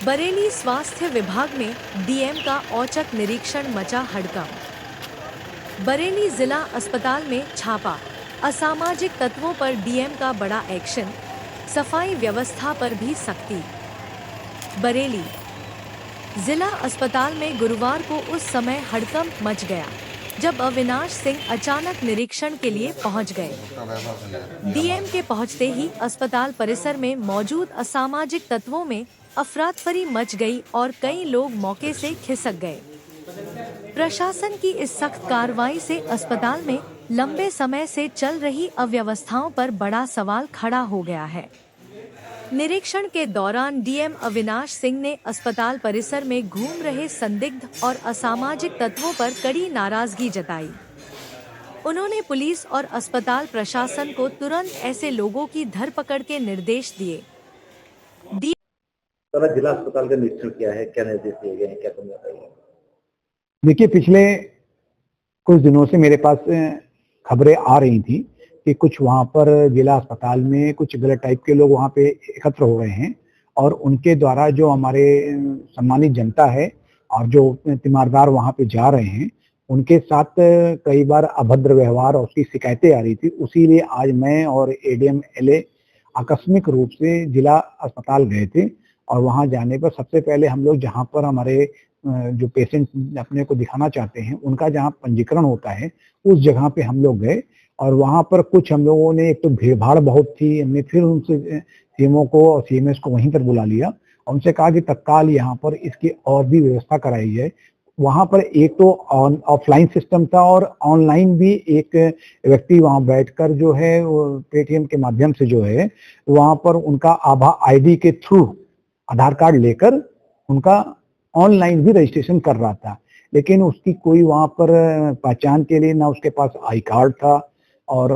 बरेली स्वास्थ्य विभाग में डीएम का औचक निरीक्षण, मचा हड़कंप। बरेली जिला अस्पताल में छापा, असामाजिक तत्वों पर डीएम का बड़ा एक्शन, सफाई व्यवस्था पर भी सख्ती। बरेली जिला अस्पताल में गुरुवार को उस समय हड़कंप मच गया जब अविनाश सिंह अचानक निरीक्षण के लिए पहुंच गए। डीएम के पहुंचते ही अस्पताल परिसर में मौजूद असामाजिक तत्वों में अफरातफरी मच गई और कई लोग मौके से खिसक गए। प्रशासन की इस सख्त कार्रवाई से अस्पताल में लंबे समय से चल रही अव्यवस्थाओं पर बड़ा सवाल खड़ा हो गया है। निरीक्षण के दौरान डीएम अविनाश सिंह ने अस्पताल परिसर में घूम रहे संदिग्ध और असामाजिक तत्वों पर कड़ी नाराजगी जताई। उन्होंने पुलिस और अस्पताल प्रशासन को तुरंत ऐसे लोगों की धरपकड़ के निर्देश दिए। जिला अस्पताल का निरीक्षण किया है, क्या निर्देश दिए गए हैं, क्या तुम बताइए? देखिए, पिछले कुछ दिनों से मेरे पास खबरें आ रही थी कि कुछ वहाँ पर जिला अस्पताल में कुछ गलत टाइप के लोग वहाँ पे एकत्र हो रहे हैं और उनके द्वारा जो हमारे सम्मानित जनता है और जो तीमारदार वहाँ पे जा रहे हैं उनके साथ कई बार अभद्र व्यवहार और उसकी शिकायतें आ रही थी। उसी लिए आज मैं और एडीएम एलए आकस्मिक रूप से जिला अस्पताल गए थे और वहाँ जाने पर सबसे पहले हम लोग जहाँ पर हमारे जो पेशेंट अपने को दिखाना चाहते हैं उनका जहाँ पंजीकरण होता है उस जगह पे हम लोग गए और वहाँ पर कुछ हम लोगों ने, एक तो भीड़ भाड़ बहुत थी, हमने फिर उनसे सीएमओ को और सीएमएस को वहीं पर बुला लिया और उनसे कहा कि तत्काल यहाँ पर इसकी और भी व्यवस्था कराई जाए। वहाँ पर एक तो ऑफलाइन सिस्टम था और ऑनलाइन भी एक व्यक्ति वहाँ बैठकर जो है पेटीएम के माध्यम से जो है वहाँ पर उनका आभा आईडी के थ्रू आधार कार्ड लेकर उनका ऑनलाइन भी रजिस्ट्रेशन कर रहा था, लेकिन उसकी कोई वहाँ पर पहचान के लिए ना उसके पास आई कार्ड था और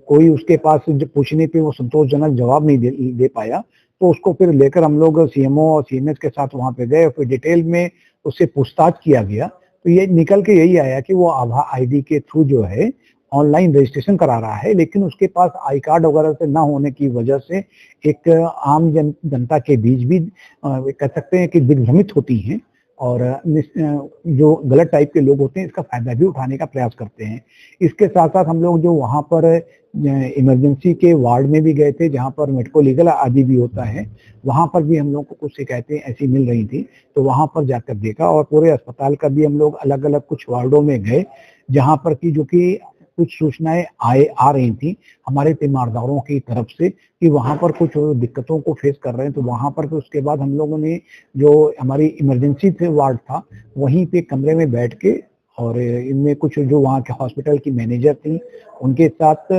कोई उसके पास पूछने पे वो संतोषजनक जवाब नहीं दे पाया। तो उसको फिर लेकर हम लोग सीएमओ और सीएमएस के साथ वहाँ पे गए, फिर डिटेल में उससे पूछताछ किया गया तो ये निकल के यही आया कि वो आभा आईडी के थ्रू जो है ऑनलाइन रजिस्ट्रेशन करा रहा है, लेकिन उसके पास आई कार्ड वगैरह से ना होने की वजह से एक आम जनता के बीच भी कह सकते हैं कि दिग्भ्रमित होती हैं और जो गलत टाइप के लोग होते हैं इसका फायदा भी उठाने का प्रयास करते हैं। इसके साथ साथ हम लोग जो वहाँ पर इमरजेंसी के वार्ड में भी गए थे जहाँ पर मेडिको लीगल आदि भी होता है, वहाँ पर भी हम लोग को कुछ शिकायतें ऐसी मिल रही थी तो वहाँ पर जाकर देखा और पूरे अस्पताल का भी हम लोग अलग अलग कुछ वार्डों में गए जहाँ पर की जो कि कुछ सूचनाएं आ रही थी हमारे तीमारदारों की तरफ से कि वहां पर कुछ दिक्कतों को फेस कर रहे हैं। तो वहां पर उसके बाद हम लोगों ने जो हमारी इमरजेंसी थे वार्ड था वहीं पे कमरे में बैठ के और इनमें कुछ जो वहाँ के हॉस्पिटल की मैनेजर थी उनके साथ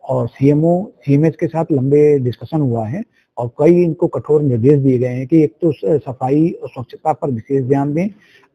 और सीएमओ सीएमएस के साथ लंबे डिस्कशन हुआ है और कई इनको कठोर निर्देश दिए गए हैं कि एक तो सफाई और स्वच्छता पर विशेष ध्यान दें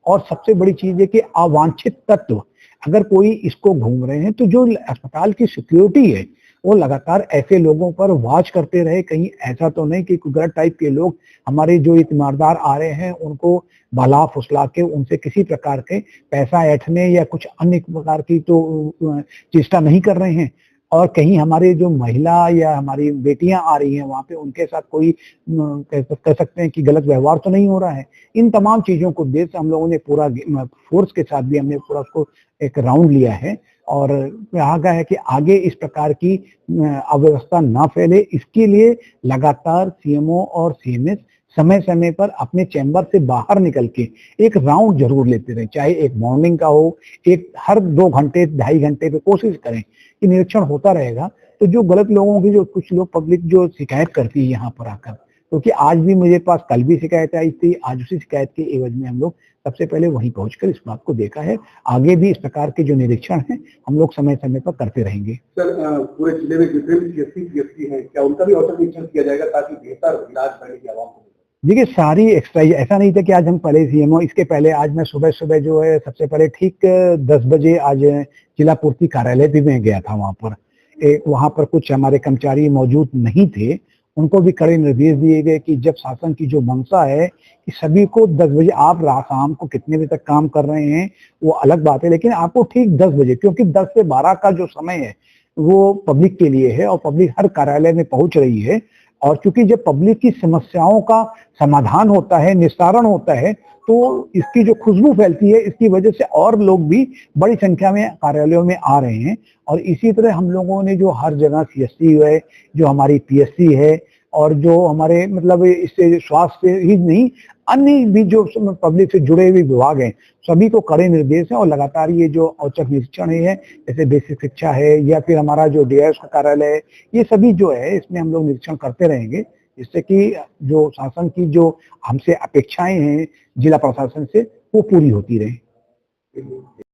और सबसे बड़ी चीज है कि अवांछित तत्व अगर कोई इसको घूम रहे हैं तो जो अस्पताल की सिक्योरिटी है वो लगातार ऐसे लोगों पर वॉच करते रहे, कहीं ऐसा तो नहीं कि गलत टाइप के लोग हमारे जो तीमारदार आ रहे हैं उनको भला फुसला के उनसे किसी प्रकार के पैसा ऐंठने या कुछ अन्य प्रकार की तो चेष्टा नहीं कर रहे हैं और कहीं हमारे जो महिला या हमारी बेटियां आ रही हैं वहां पे उनके साथ कोई कह सकते हैं कि गलत व्यवहार तो नहीं हो रहा है। इन तमाम चीजों को देख हम लोगों ने पूरा फोर्स के साथ भी हमने पूरा उसको एक राउंड लिया है और कहा गया है कि आगे इस प्रकार की अव्यवस्था ना फैले, इसके लिए लगातार सीएमओ और सीएमएस समय समय पर अपने चैम्बर से बाहर निकल के एक राउंड जरूर लेते रहे, चाहे एक मॉर्निंग का हो, एक हर 2 घंटे 2.5 घंटे पे कोशिश करें कि निरीक्षण होता रहेगा। तो जो गलत लोगों की जो कुछ लोग पब्लिक जो शिकायत करती है यहाँ पर आकर, क्योंकि आज भी मेरे पास कल भी शिकायत आई थी, आज उसी शिकायत के एवज में हम लोग सबसे पहले वहीं पहुंचकर इस बात को देखा है। आगे भी इस प्रकार के जो निरीक्षण है हम लोग समय समय पर करते रहेंगे। सर, पूरे जिले में जितने भी पीएससी हैं क्या उनका भी औचक निरीक्षण किया जाएगा ताकि बेहतर इलाज करने की आवाम को? देखिए, सारी एक्सरसाइज ऐसा नहीं था कि आज हम पहले सीएमओ, इसके पहले आज मैं सुबह सुबह जो है सबसे पहले ठीक 10 बजे आज जिला पूर्ति कार्यालय भी मैं गया था। वहां पर कुछ हमारे कर्मचारी मौजूद नहीं थे, उनको भी कड़े निर्देश दिए गए कि जब शासन की जो मंशा है कि सभी को 10 बजे, आप शाम को कितने बजे तक काम कर रहे हैं वो अलग बात है, लेकिन आपको ठीक 10 बजे, क्योंकि 10 से 12 का जो समय है वो पब्लिक के लिए है और पब्लिक हर कार्यालय में पहुंच रही है और चूंकि जब पब्लिक की समस्याओं का समाधान होता है, निस्तारण होता है, तो इसकी जो खुशबू फैलती है, इसकी वजह से और लोग भी बड़ी संख्या में कार्यालयों में आ रहे हैं। और इसी तरह हम लोगों ने जो हर जगह सीएससी है, जो हमारी पीएससी है, और जो हमारे मतलब इससे स्वास्थ्य ही नहीं, अन्य भी जो पब्लिक से जुड़े हुए विभाग हैं, सभी को कड़े निर्देश हैं। और लगातार ये जो औचक निरीक्षण है, जैसे बेसिक शिक्षा है या फिर हमारा जो डीआईएस का कार्यालय है, ये सभी जो है इसमें हम लोग निरीक्षण करते रहेंगे, जिससे कि जो शासन की जो हमसे अपेक्षाएं हैं जिला प्रशासन से, वो पूरी होती रहे।